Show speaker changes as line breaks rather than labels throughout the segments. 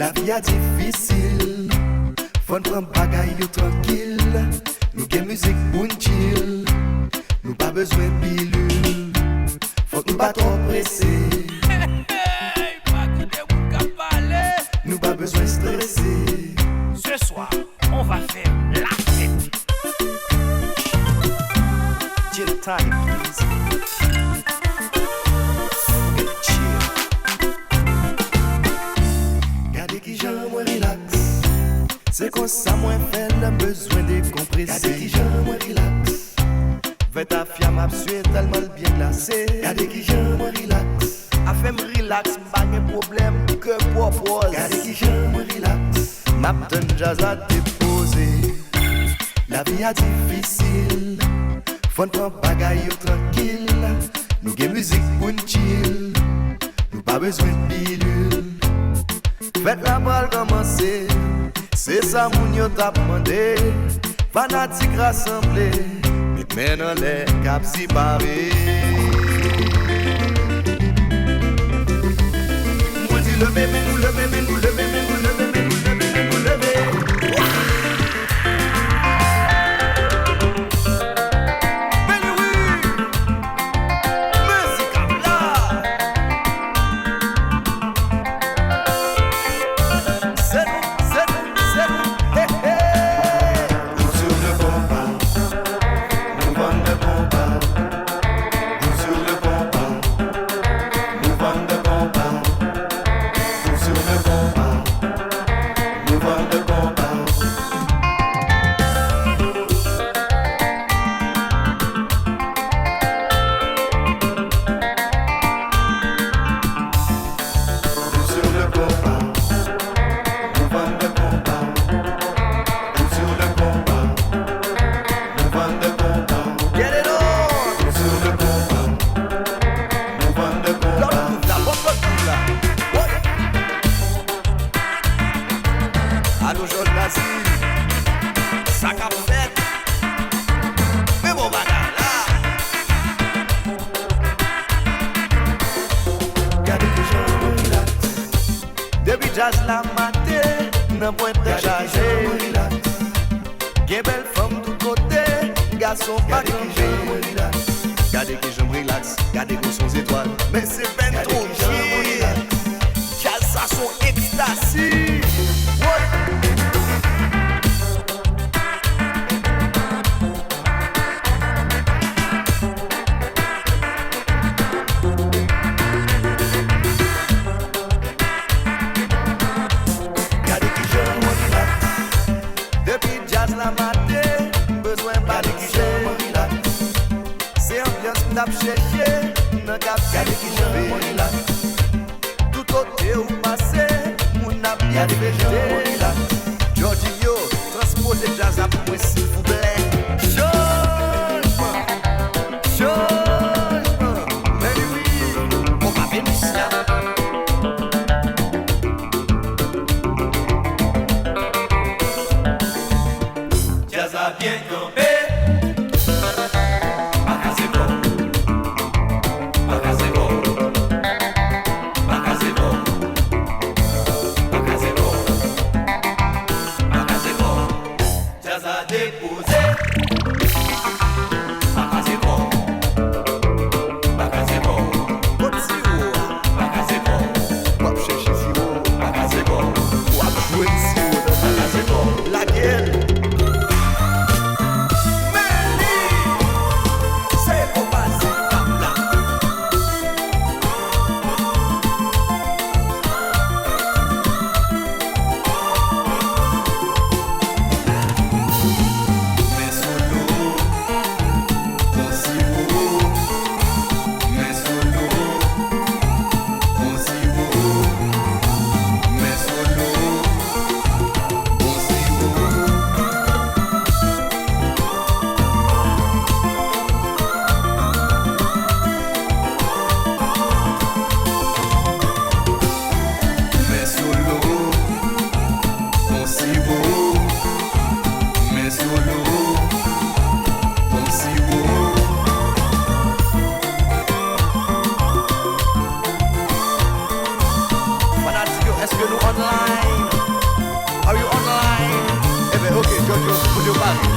La vie est difficile, faut prendre bagaille tranquille. Nous gagne musique pour nous chill, nous pas besoin de pilule. Faut que nous pas trop pressés. Nous pas besoin de stresser.
Ce soir, on va faire la fête.
Chill time, please. Chill. Gardez qui j'aime, moi relax. C'est comme ça, moi fait le besoin de compresser. Gardez qui j'aime, moi relax. Vais ta fiamme absurde tellement bien glacé. Gardez qui j'aime, moi relax. A fait me relax, pas de problème que propose. Gardez qui j'aime, moi relax. M'attend jazz à déposer. La vie est difficile. Faut prendre bagaille tranquille. Nous gagne musique pour nous chill. Nous pas besoin de pilule. Faites la balle commencer. C'est ça moun yo t'a demandé. Fanatique rassemblés. Mais maintenant les caps séparés. Moi dis levez, mais nous levez, mais nous levez, mais nous levez, mais nous levez, mais nous levez. Jazz la maté, nan point de chargé. Gen belle femme tout côté, garçon pas campé. Gardez que j'aime relax, gardez que sont étoiles. Mais c'est ben trop chill. Jazz ça son ecstasy. Chercher, n'a qu'à faire qui j'aime là. Tout côté où passer, mon ami a déversé là. Jorginho, transportez jazz à pour moi s'il vous plaît. Changement, changement. Mais oui, on va venir ça. Jazz a bien campé.
Déposé.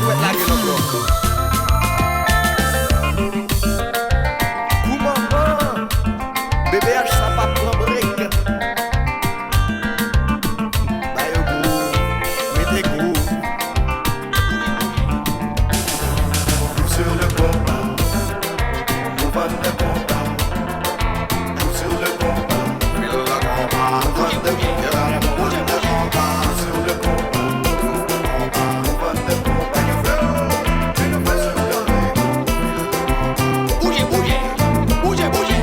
ouais, la gueule encore. Ou maman, bébé H, ça pas prend break. Bah yo goût, mettez goût. Sur le compas, on va le compas. Sur le compas, file la compas. On va le compas, sur le compas. On va le compas. Bouge, bouge, bouge, bouge.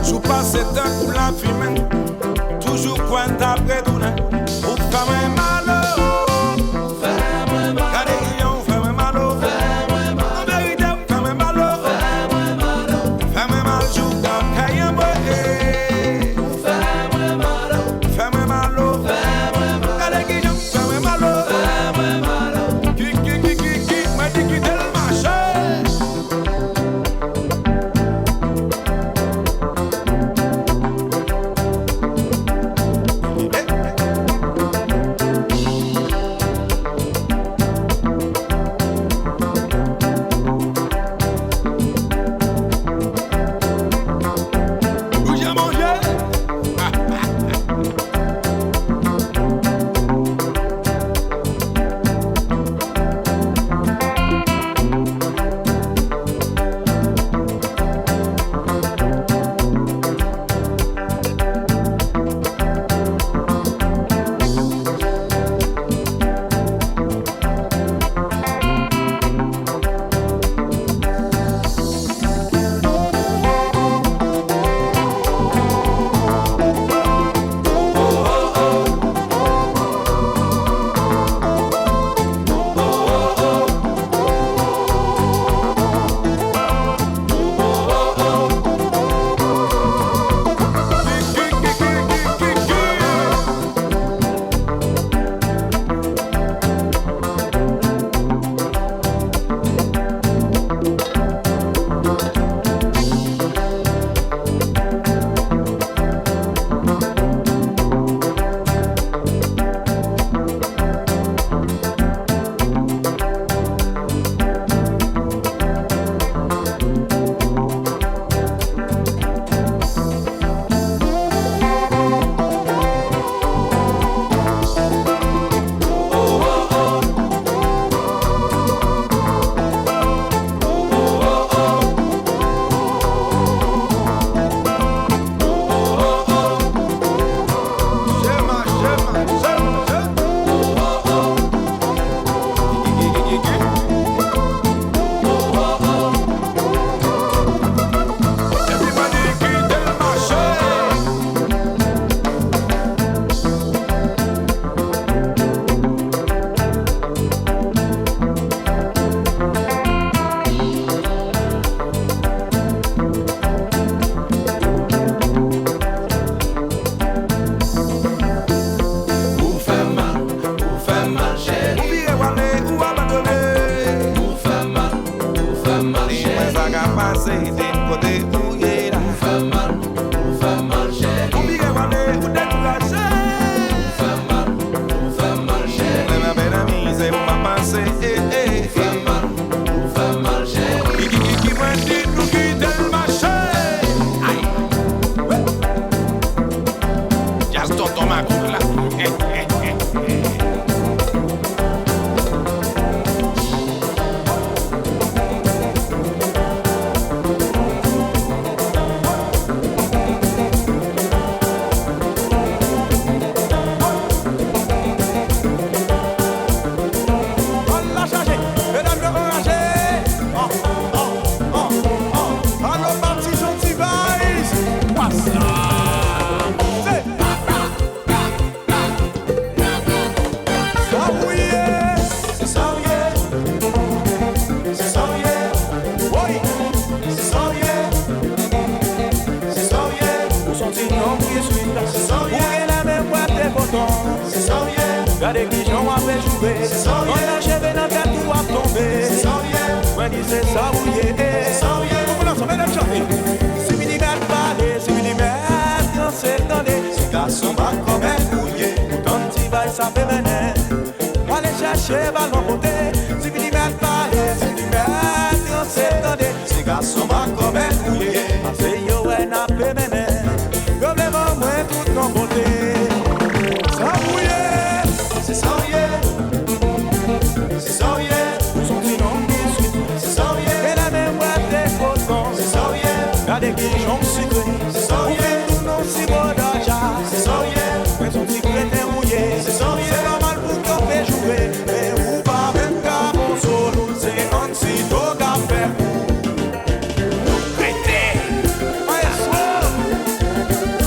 Sous passer d'un coup la fumée, toujours point après donner. Ou fais-moi malo, fais-moi malo. Gadéguillon, fais-moi malo, fais-moi malo. En vérité, fais-moi malo, fais-moi malo. Fais-moi mal, joue comme Kayen Boé. Fais-moi malo, fais-moi malo, fais-moi malo. Gadéguillon, fais-moi malo, fais-moi malo. Qui, m'a dit quitter le marché. Bouge mon Dieu. fait jouer. On a chèvé dans tête ou à tomber. Moi disais ça bouillé. On se met dans le chanter. Si vous dites parler, si vous dites quand c'est donné. Ce garçon va comme un bouillé. Tant petit bail ça fait mener. Moi aller chercher ballon côté. Si vous dites parler, si vous dites quand c'est donné. Ce garçon va comme un bouillé. C'est yo n'a pas mené. Vraiment moi tout en beauté. Ça bouillé. C'est ça c'est ça nous sont inondés. C'est ça et la mémoire des photons. C'est ça regardez qui j'en sucré. C'est ça tout non si bon d'argent. C'est ça mais son petit crétin mouillé. C'est ça c'est pas mal pour qu'on fait jouer. Mais ou pas même qu'à mon solo. C'est un petit dog à faire. Crétin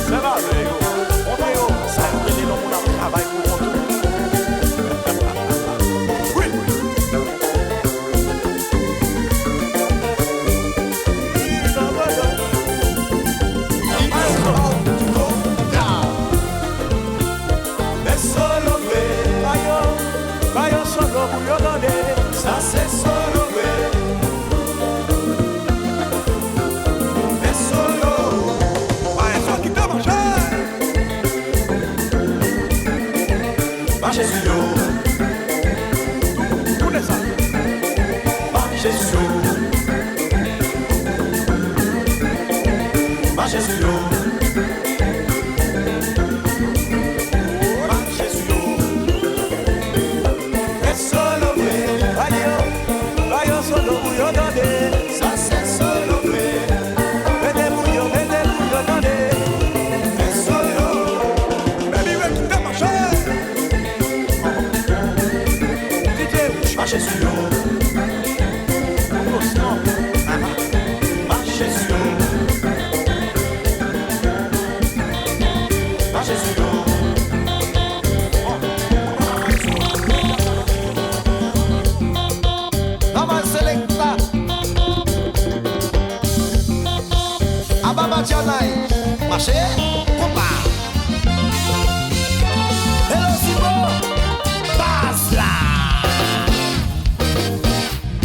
c'est va on fait ça c'est le monde à travail pour on. Ça c'est solo, mais solo. Ouais, qui t'a mangé. Marchez sur l'eau. Tout ça. Marchez sur l'eau. Marchez sur l'eau. Ça c'est solo, mettez bouillon attendez. C'est solo, baby ouais tout est marché. DJ marchez sur l'eau. Marchez sur l'eau. Marchez sur l'eau.
Marché, Konpa. Hello Simon, passe là.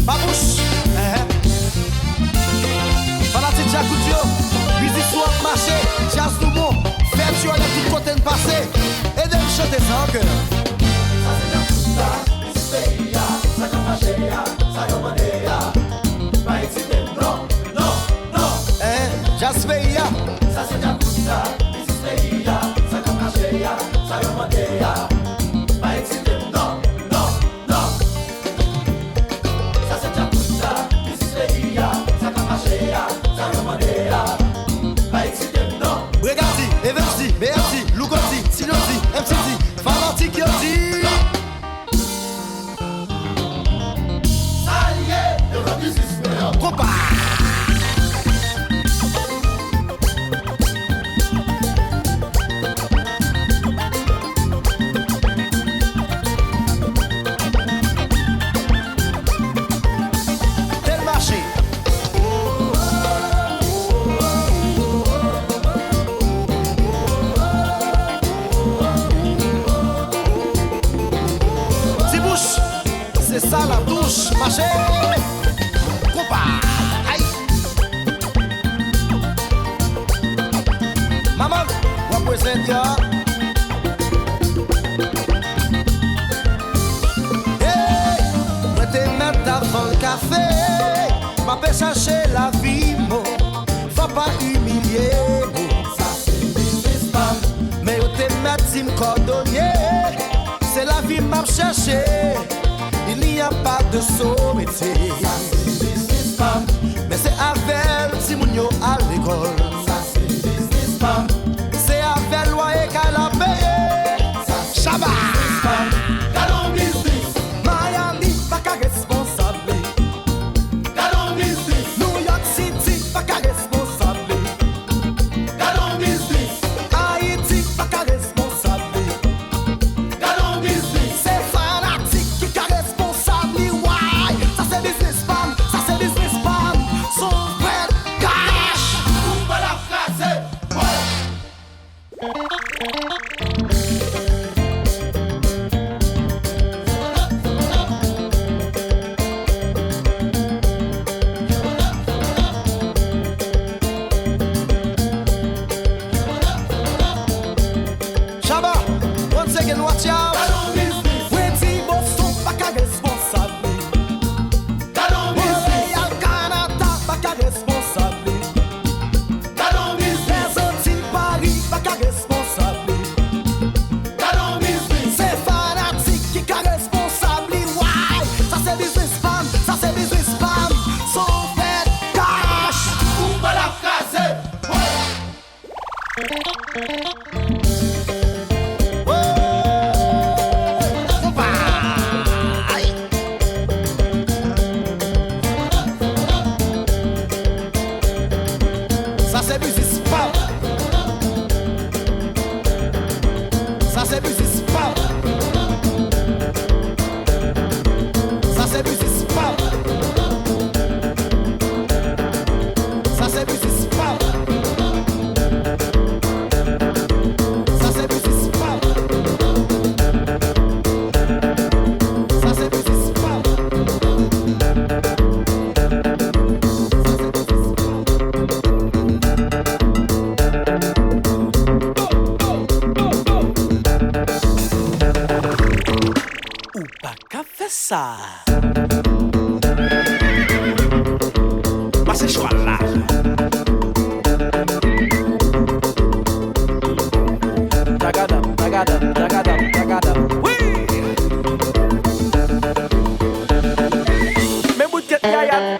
Babouche, fanatique Jacoudio, musique soit marché, jazz tout bon, fête sur les tout côtés de passé, et de chanter ça en cœur. Ça c'est la puta, c'est ya, ça comme marché ya, ça comme manéa, pas excité, non, non, non. Jazz fait ya. Ça c'est la puta, c'est ya, ça comme marché ya, ça comme manéa, pas excité, non, non, non. Ça c'est la puta, c'est ya, ça comme marché ya, ça comme manéa, pas excité, non. Regardez, Eversi, Merci, Lugosi, Sinosi, MCC, Fanatique Yoti. Ça y est, le rap du suspect. Konpa. C'est ça la douche, marché, Konpa, aïe. Maman, représente ya. Hey, moi te mettre avant le café, m'a fait chercher la vie, mo. Faut pas humilier, mo. Ça c'est businessman, mais yo te mettre sim cordonnier, c'est la vie m'a cherché. Il n'y a pas de saut métier. Ça c'est businessman, mais c'est avec Timounio à l'école. Ça c'est businessman, c'est avec loyer qu'elle a payé. Shabba, galon business. Miami, pas qu'à responsable. Galon business. New York City, pas qu'à responsable. Galon business. Haïti, pas qu'à responsable. Galon business. C'est fanatique qui qu'à responsable. Why? Ça c'est business femme.
Ça. Passez choix là. Tagadam, tagadam, tagadam, tagadam. Oui. Mais bout de tête yaya.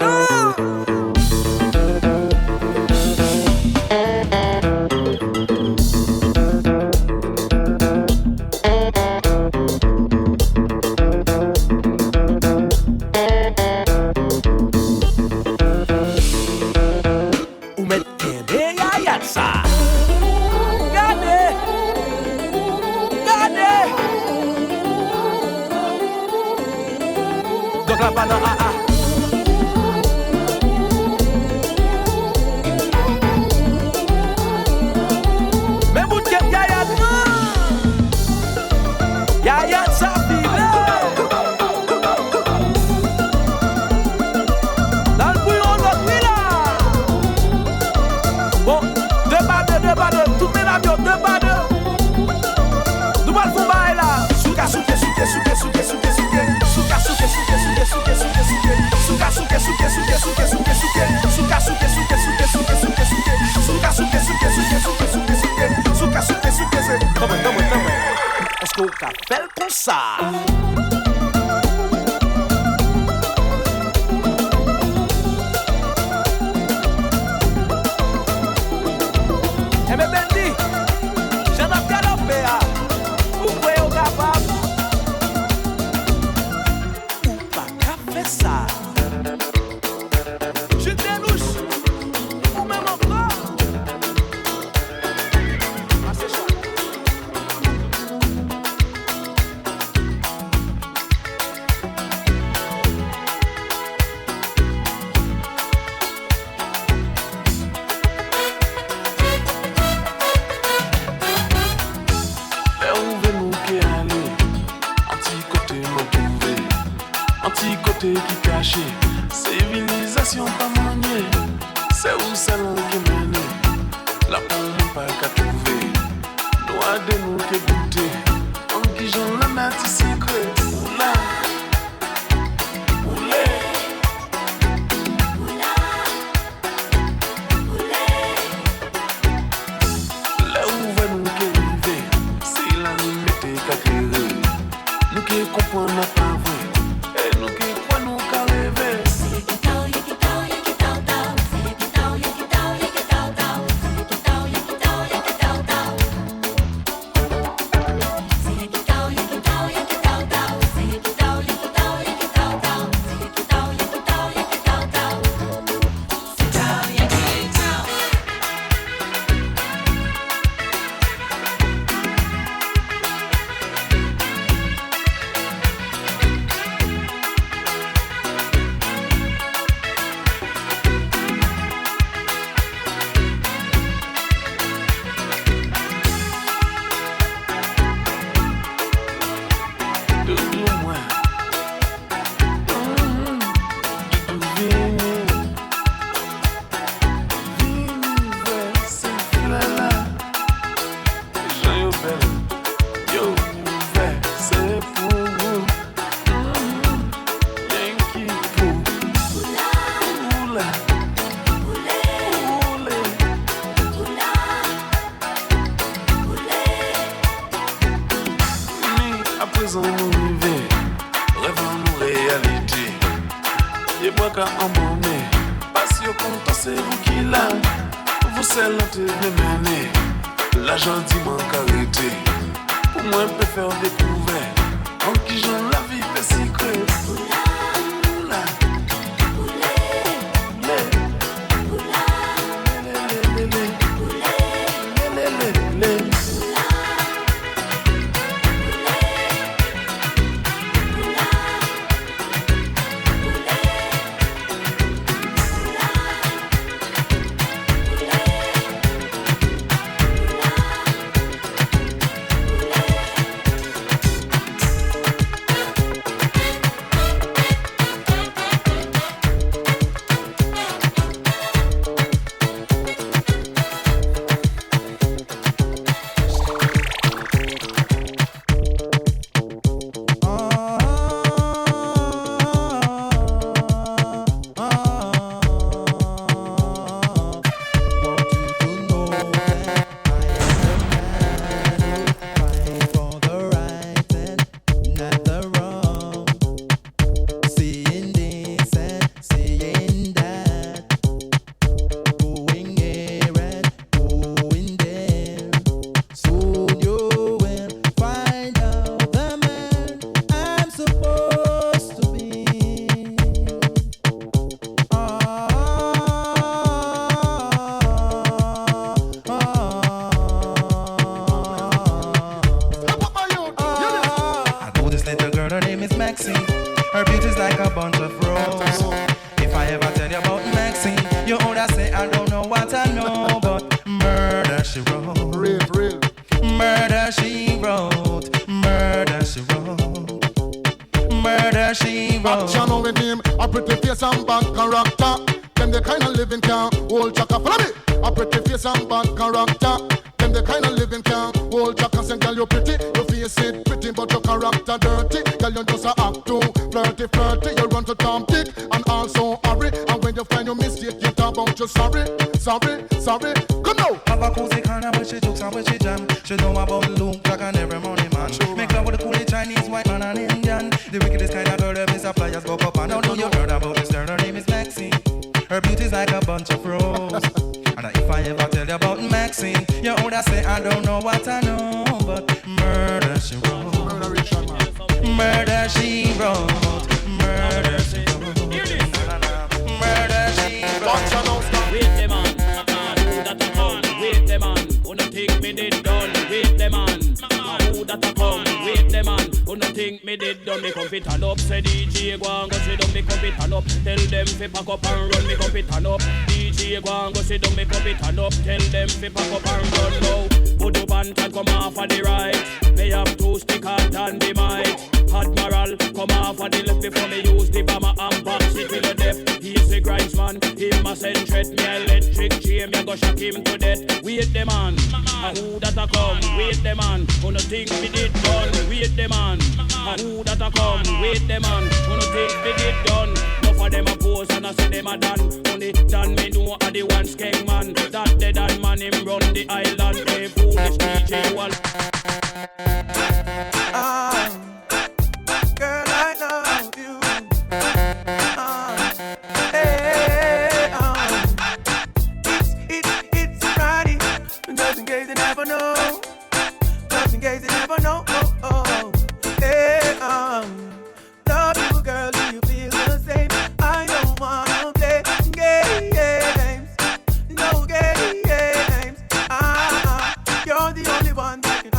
Soca, bel com ça. É meu bendi, já não quero ver o coelho gravado. Pra cabeça, je dénouche o meu motor.
Qui caché, civilisation pas maniée, c'est où salon qui mène, la pomme pas qu'à trouver, noix de nous qui goûter, en qui j'en la mette secret, oula, oulé, oula, oulé, là où va nous qui arriver, c'est là nous mettez qu'à créer, nous qui comprenons pas vrai. La l'argent dit m'en carité. Pour moi, je préfère découvrir. En qui j'en la vie fait secret.
You're the only one that can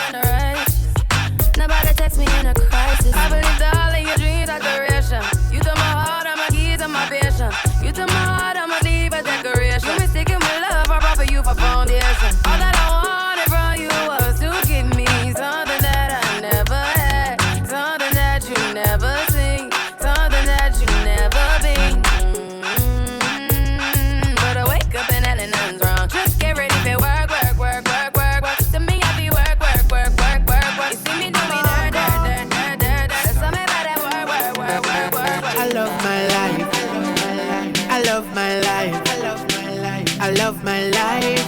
on the right. Nobody text me in a crisis. I believe all of your dreams are duration. You took my heart, I'm a key to my passion. You took my heart, I'm a leave a decoration. You mistaken with love, I brought for you for foundation. All that I wanted from you was to give me something that I never had, something that you never seen, something that you never been. But I wake up and hell and nothing's wrong. Just get ready for work. To me, I be work. You see me do me dirt. There's something about that work.
I love my life. I love my life. I love my life.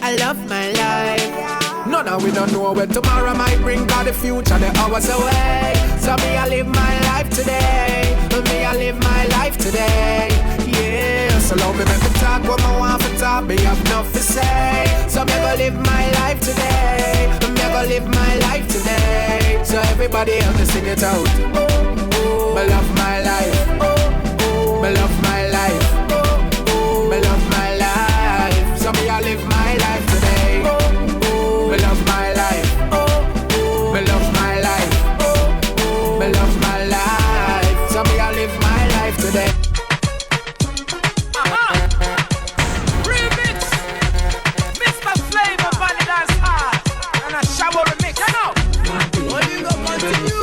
I love my life.
No, now we don't know what tomorrow might bring, cause the future, the hours away. So me, I live my life today. Me, I live my life today. Yeah, so love me, make me talk what I want to talk. Me have enough to say. So me go live my life today. Me go live my life today. So everybody else to sing it out. Me love my life. Me love my life. Me love my life. So me, I live my life today. Me love my life. Me love my life. Me love my life. So me, I live my life today. Remix, Mr. Flavor, Bunny Dance Hard, and a shower remix. You know. What you gonna continue?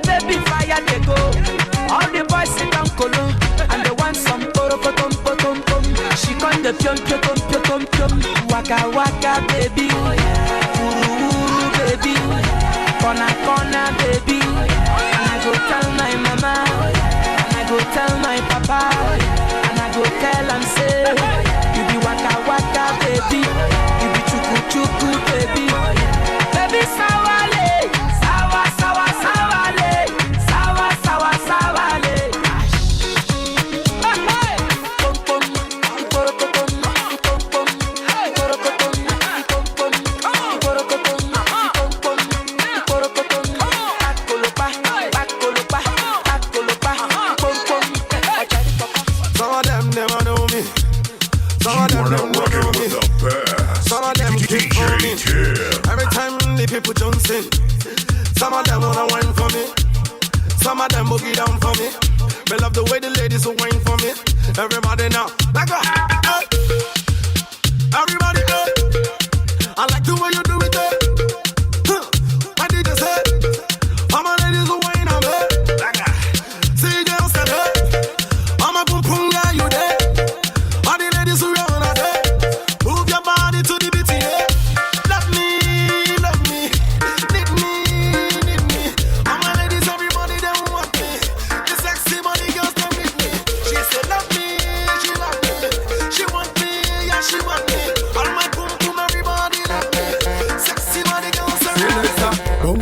Baby, fire they go. All the boys sit down colo, and they want some pom. She con the pion, waka baby, uru baby, corner baby. And I go tell my mama, and I go tell my papa, and I go tell am say, you be waka baby, you be chuku baby, baby sawale, sawale. People Johnson. Some of them wanna wine for me. Some of them boogie down for me. Me love the way the ladies will wine for me. Everybody now, like a everybody I like the way you do it I did just say all my ladies will wine on me. Like a see girls said all my boom girl you there. All the ladies who run out there. Move your body to the beat, yeah.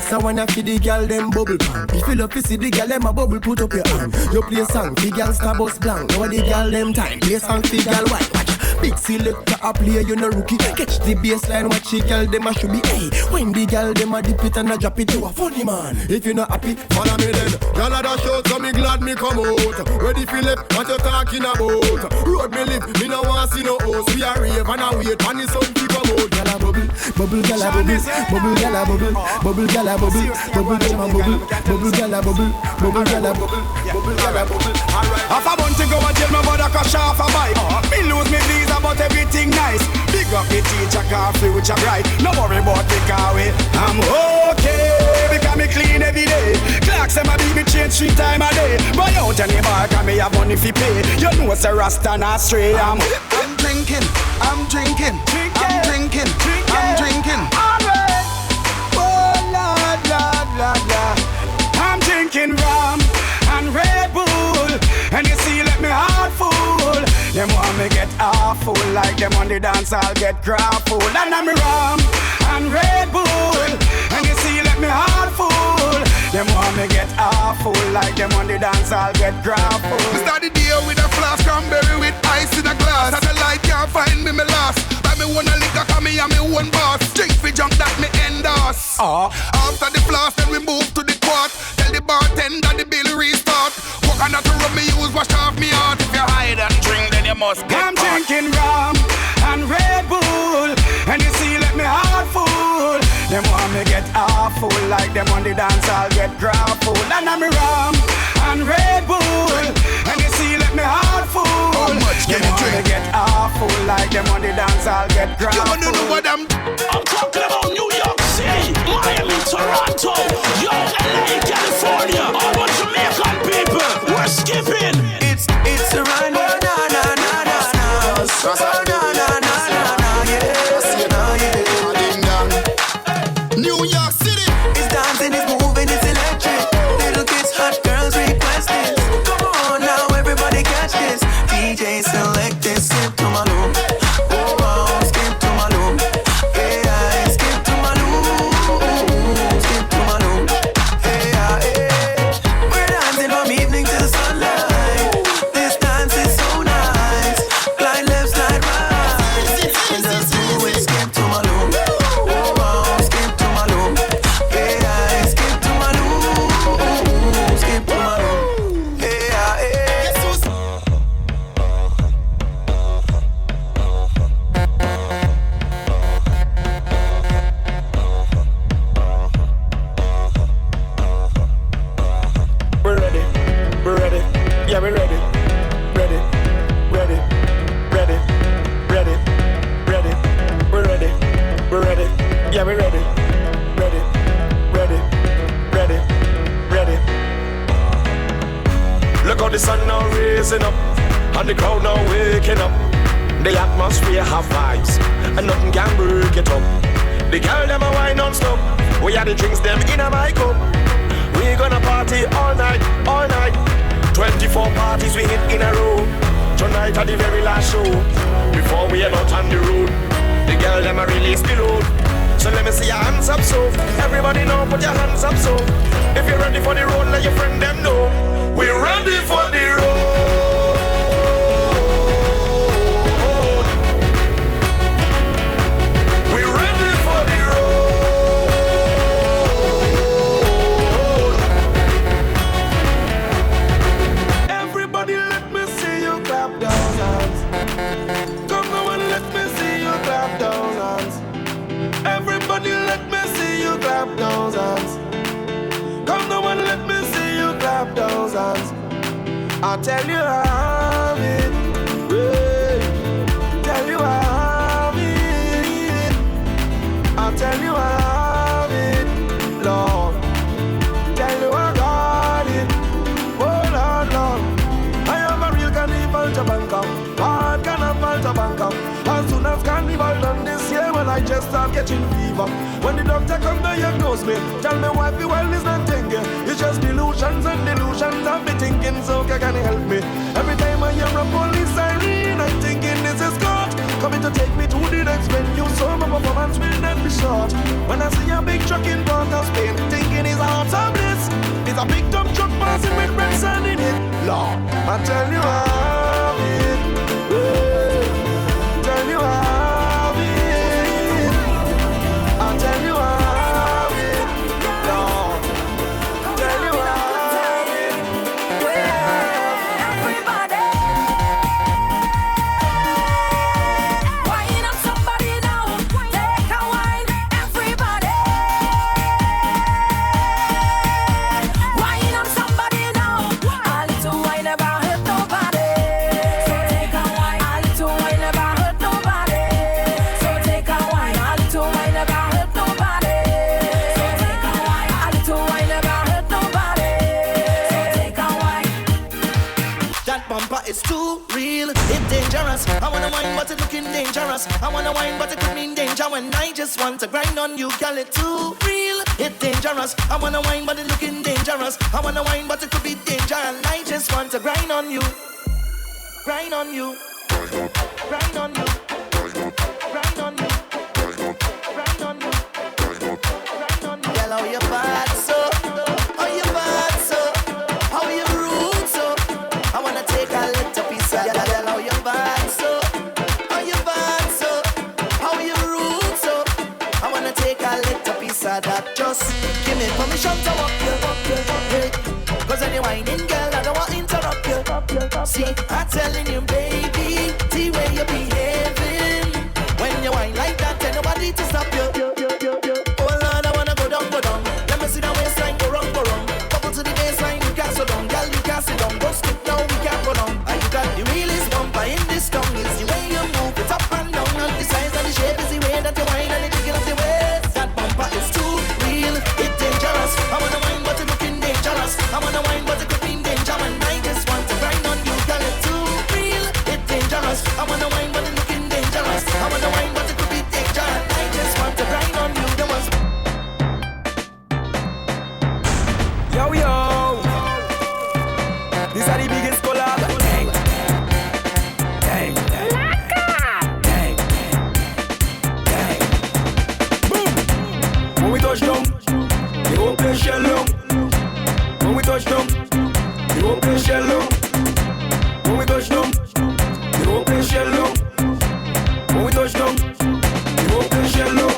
So when I feel the girl them bubble pan, if you love to see the girl them a bubble, put up your hand. You play a song, the girl star bus blank. Now the girl them time, play a song, the girl white. Watch, big selector a play, you no rookie. Catch the baseline, watch the girl them a should be. Hey, when the girl them a dip it and a drop it, you a funny man. If you not happy, follow me then. Girl a dash out, so me glad me come out. Ready Philip, what you talking about? Road me live, me no want see no host. We a rave and a wait, and the sun keep come out. Girl a bubble, girl a bubble, girl a bubble, girl a bubble, bubble girl a bubble, girl a bubble, girl a bubble. Half a month to go and jail, my mother crash off a bike. Me lose me visa, but everything nice. Big up the teacher, car future bright. No worry about the car way. I'm okay, because me clean every day. Clocks them a beat me change 3 times a day. Buy out any bar, cause me have money fi pay. You know it's a rasta not stray. I'm drinking, I'm drinking. Alright. Oh Lord, I'm drinking rum and Red Bull, and you see let me heart full. Them want me get awful, like them on the dance I'll get grappled. And I'm rum and Red Bull, and you see let me heart full.
Them want me get awful, like them on the dance I'll get grappled.
We start the day with a flask, cranberry with ice in a glass. Satellite can't find me, me lost. Buy me one a liquor, cause me and me one boss. Drink for junk that me endorse. After the flask, then we move to the quart. Tell the bartender the bill restart. Walk on to rub me use, wash off me heart. If you hide and drink, then you must get
I'm drinking rum and Red Bull, and you see let me heart full. Them want me get awful, like them on the dance I'll get grappled. And I'm rum and Red Bull, and you see let me heart full.
How much can you drink?
Me get awful, like them on the dance I'll get grappled.
You wanna know what I'm
talking about New York City, Miami, Toronto, yo, LA, California, all my Jamaican people, we're skipping.
It's a run, na na na na na. Oh na na na na na, yeah.
Ding dong. New York City.
It's dancing, it's moving, it's electric. Little kids, hot girls request this. Come on now, everybody catch this. DJ select this, skip to my loop. Oh, skip to my loop. Yeah, skip to my loop. Skip to my loop. Yeah. We're dancing from evening to the sunlight. This dance is so nice. Glide left, slide right. And just do it, skip to my loop. Oh, skip to my loop. Yeah, skip to my loop. Skip to my loop. Yeah.
We're ready, yeah, we're ready, ready, we're ready, yeah, we're ready, ready. Look how the sun now raising up, and the crowd now waking up. The atmosphere have vibes, and nothing can break it up. The girl them a wine non-stop, we are the drinks them in a my cup. We gonna party all night, 24 parties we hit in a row. Tonight at the very last show, before we head out on the road. The girl them a release the load, so let me see your hands up so. Everybody know, put your hands up so. If you're ready for the road, let your friend them know. We're ready for the road. We're ready for the road. Everybody let me see you clap those hands. Come on and let me see you clap those hands. Everybody let me see you clap those hands. Come on and let me see you clap those hands. I'll tell you how it, yeah. Tell you how it, I'll tell you how it, Lord. Tell you I got it, oh Lord, Lord. I am a real carnival Jabanka, hard carnival Jabanka. As soon as carnival done this year, well I just start catching fever. When the doctor come diagnose me, tell me why the world is not thinking. It's just delusions and delusions I've been thinking, Zoca can help me. Every time I hear a police siren, I'm thinking this is God coming to take me to the next venue, so my performance will not be short. When I see a big truck in Port of Spain, thinking it's out of bliss. It's a big dump truck passing with red sand in it. Lord, I tell you how it, tell you how it, I tell you how it, Lord, tell you how it,
Everybody, wine up somebody now. Take a wine, everybody. Wine up somebody now. A little wine never hurt nobody. So take a wine. A little wine never hurt nobody. So take a wine. A little wine never hurt nobody. So take a wine. A little wine never hurt nobody. So take a wine.
That bumper is too real, it's dangerous. I wanna wine but it's looking dangerous. I wanna wine but it could mean danger. When I just want to grind on you, girl, it's too real, it's dangerous. I wanna wine but it's looking dangerous. I wanna wine but it could be danger. And I just want to grind on you. Grind on you. Grind on you. Grind on you. Grind on you. Grind on you. Girl, how you bad so? Oh of that. Just give me permission to walk you. Hey. Cause when you're whining, girl, I don't want to interrupt you. See, I'm telling you, baby, the way you're behaving. When you whine like that, tell nobody to stop you. Oh Lord, I wanna go down, go down. Let me see the waistline, go wrong, go wrong. Couple to the baseline, you can't sit down. Girl, you can't sit down. Don't skip now, we can't go down. And you got the realest bumper in this town. It's the way you move it up and down. And the size and the shape is the way that you whine and the jiggle of the waist. That bumper is too real, it's dangerous. I wanna whine, but it's looking dangerous. I wanna whine, but it could be danger. And I just want to grind on you, girl, it's too real, it's dangerous. I wanna whine, but it's looking dangerous. I wanna whine, but it could be danger. And I just want to grind on you. There was
Yo, yo, these are the biggest collab. Gang, gang, gang, gang. Boom. When we touch down, they won't play shell long. When we touch down, they won't play shell long. When we touch down, they won't play shell long. When we touch down, they won't play shell long.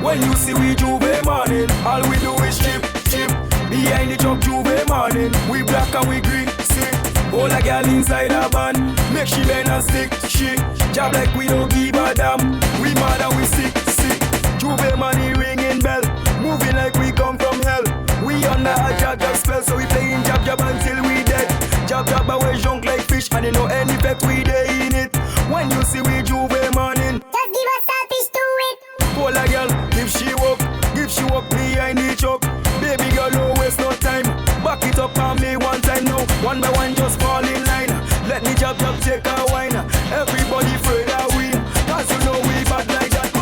When you see we Juve morning, all we do is chip, chip. Behind the truck Juve morning, we black and we green, sick. All a girl inside a van, make she bend and stick, she job like we don't give a damn. We mad and we sick, sick. Juve money ringing bell, moving like we come from hell. We under a jab spell, so we playing jab jab until we dead. Jab jab away junk like fish, and you know any effect we dey in it. When you see we Juve morning,
just give us a fish to it.
pull a girl, give she walk behind the truck. Baby girl, no waste no time. Back it up on me one time now. One by one, just fall in line. Let me jab jab take a wine. Everybody afraid of we, cause you know we bad like that.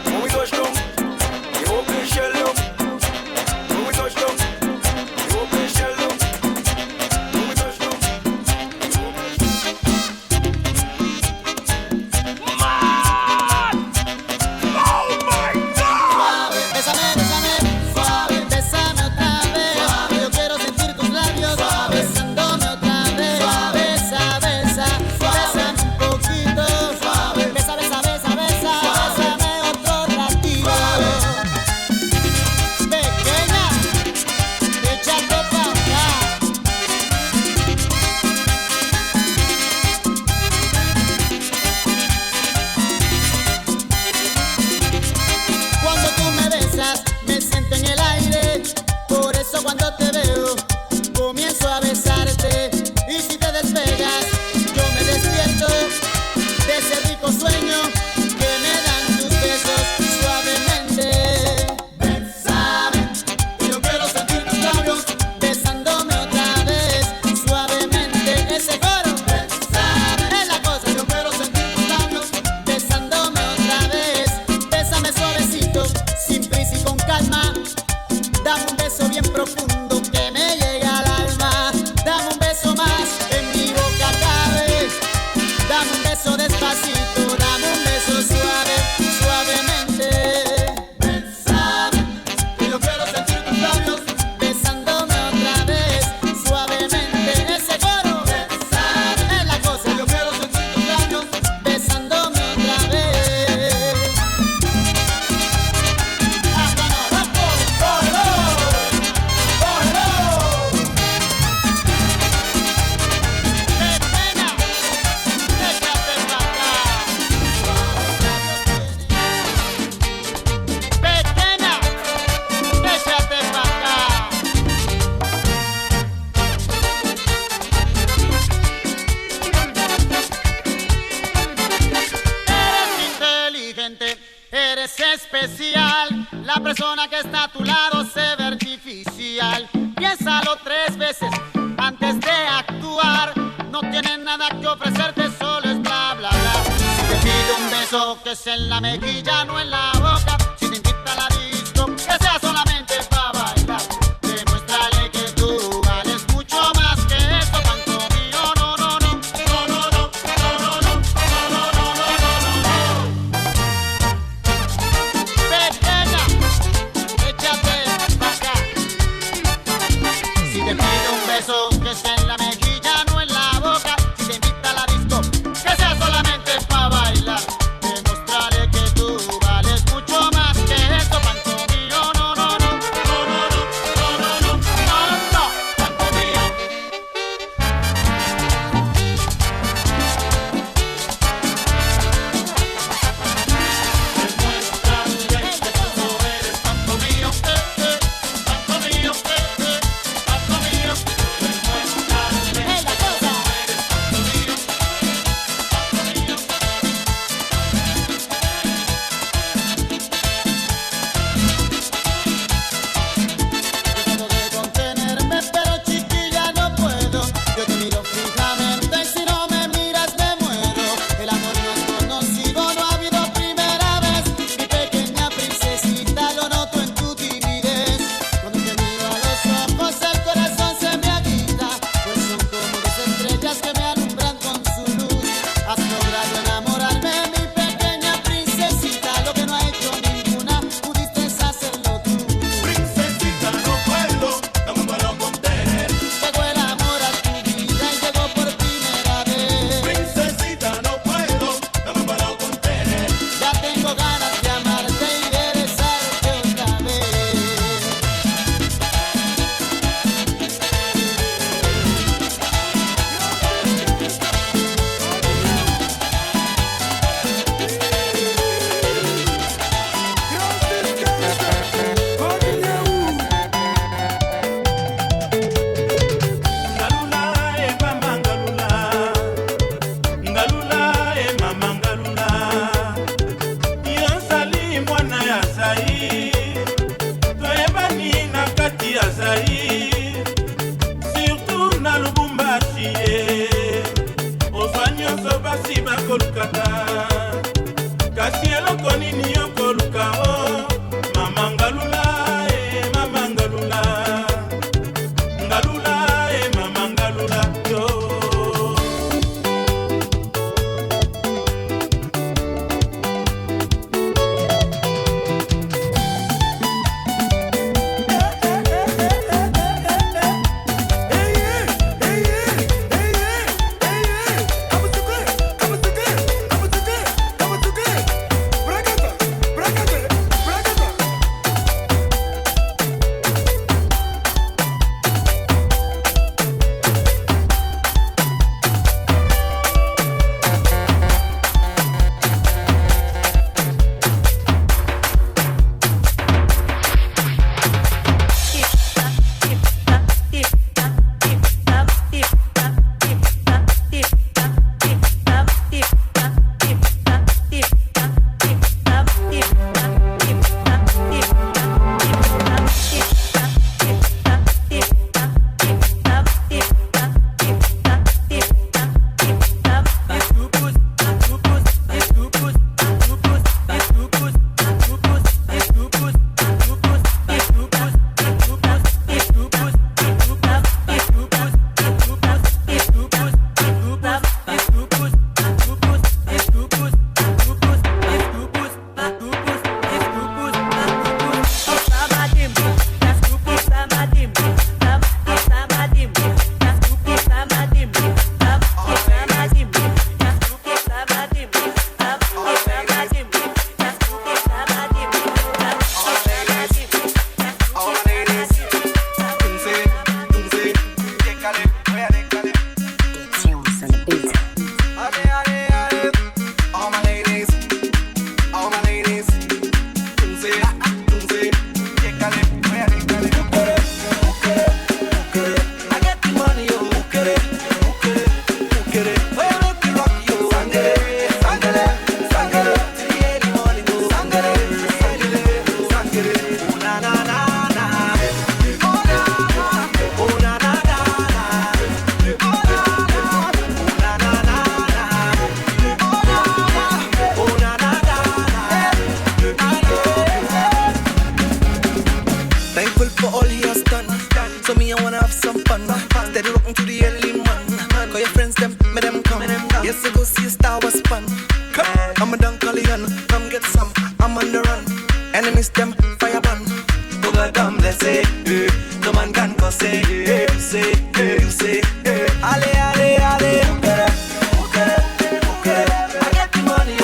When we touch down, you open shell up. When we touch down, you open shell up. When we touch down, you open shell up. Man! Oh my God!
Bésame, bésame, suave, bésame otra vez. Suave. Yo quiero sentir tus labios suave. Besándome otra vez. Suave. Besa, besa, suave. Bésame un poquito suave. Besa, besa, besa, besa. Suave. Bésame otro ratito suave. Pequeña, échate pa' acá. Cuando tú me besas, me siento en el aire. Por eso cuando te veo, comienzo a besarte. Y si te despegas, yo me despierto de ese rico sueño que me dan tus besos suavemente. Bésame, yo quiero sentir tus labios besándome otra vez suavemente. Ese coro, bésame, es la cosa. Yo quiero sentir tus labios besándome otra vez. Bésame suavecito, sin prisa y con calma. Dame un beso bien profundo que me llega al alma. Dame un beso más, en mi boca cabe. Dame un beso despacito, dame un beso suave, suavemente. Bésame, que yo quiero sentir tus labios besándome otra vez, suavemente. Ese coro, bésame, es la cosa. Yo quiero sentir tus labios besándome otra vez. Hasta no, vamos, cógelo, cógelo. Pequeña, échate pa' acá. Pequeña, échate pa' acá. Eres inteligente, eres especial. La persona que está a tu lado se ve artificial. Piénsalo 3 veces antes de actuar. No tienen nada que ofrecerte, solo es bla bla bla. Si te pide un beso, que es en la mejilla, no en la boca. Si te invita a la disco, que sea solamente para bailar. Demuéstrale que tú vales mucho más que esto. Tanto mío, no, no, no, no, no, no, no, no, no, no, no, no, no. Pequeña, échate pa' acá. Si te pide un beso, que sea en la mejilla, no en la boca. Si te invita a la disco, que sea solamente para bailar. Demostraré que tú vales mucho más que esto. Panto mío,
Steady rocking to the early man. Call your friends them, me them come. Yes, I go see a Star Wars fan. I'm a Dunkalian, come get some. I'm on the run. Enemies them fire ban. Buga dam let's say, no man can go say, you say, you say, ale ale ale. I get the money,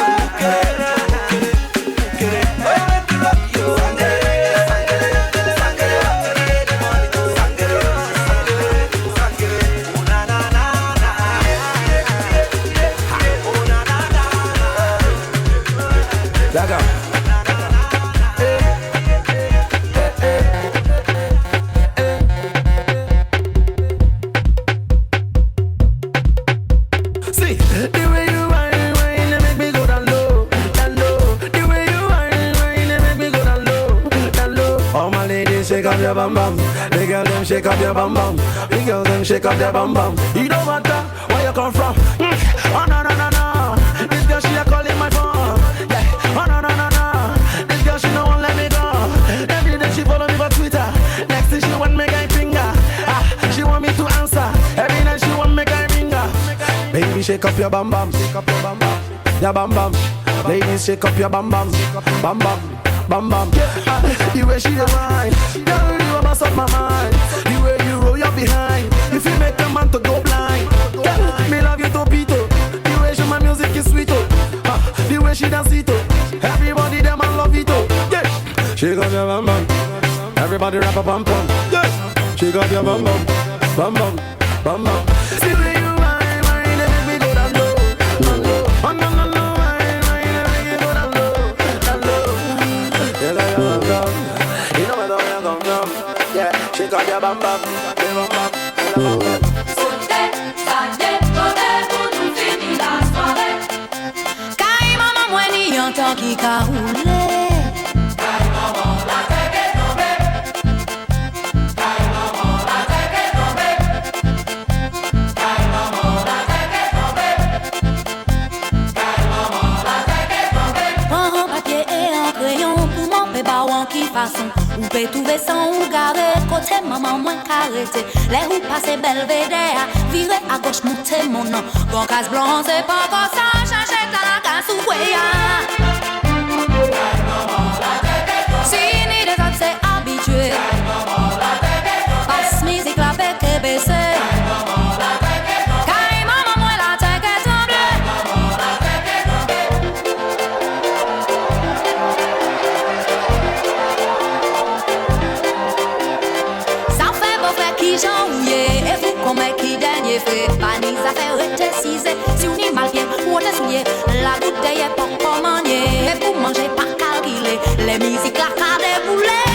shake up your bum bum. The girl them shake up your bum bum. The girl them shake up their bum bum. You don't matter where you come from. Oh no no no no. This girl she a calling my phone. Yeah. Oh no no no no. This girl she no won't let me go. Every day she follow me for Twitter. Next thing she want me guy finger. She want me to answer. Every night she want me guy finger. Baby shake up your bum bum. Shake up your bum bum. Your bum bum. Ladies shake up your bum bum. Bum bum. Bam bam, the way she dey whine, girl you a mess up my mind. The way you roll your behind, if you make a man to go blind. Girl, me love you topito. The way she my music is sweet oh. The way she dance it oh. Everybody them I love it oh. Yeah, she got your bam bam. Everybody rap a bam bam. Yeah, she got your bam bam, bam bam, bam bam. See the way you whine, whine, they make me go down low, down low. Oh no no no. Shake up your bam bam, bam bam, bam bam.
Sauter, saler, sauter pour nous finir la soirée. Kai maman moi ni entend qui ka roulé. Kai maman la tête est tombée. Kai maman la tête est tombée. Kai maman la tête est tombée. Kai maman la tête est tombée. Prends un papier et un crayon pour m'en faire en qui façon. Ou peut trouver sans ou garder côté maman moins carrété. Les roues passent belvédère, virer à gauche monter mon nom. Bon casse blanc c'est pas comme ça, changer dans la casse ou si ni des autres c'est habitué. Passe musique la bec et baissé. Kai maman moi la tête est tombée. Et vous comme qui dernier fait pas ni affaire rétrécisée. Si on y mal bien ou on est souillé, la bouteille est pas manier. Et vous mangez pas calculé, les musiques la carte déboulée.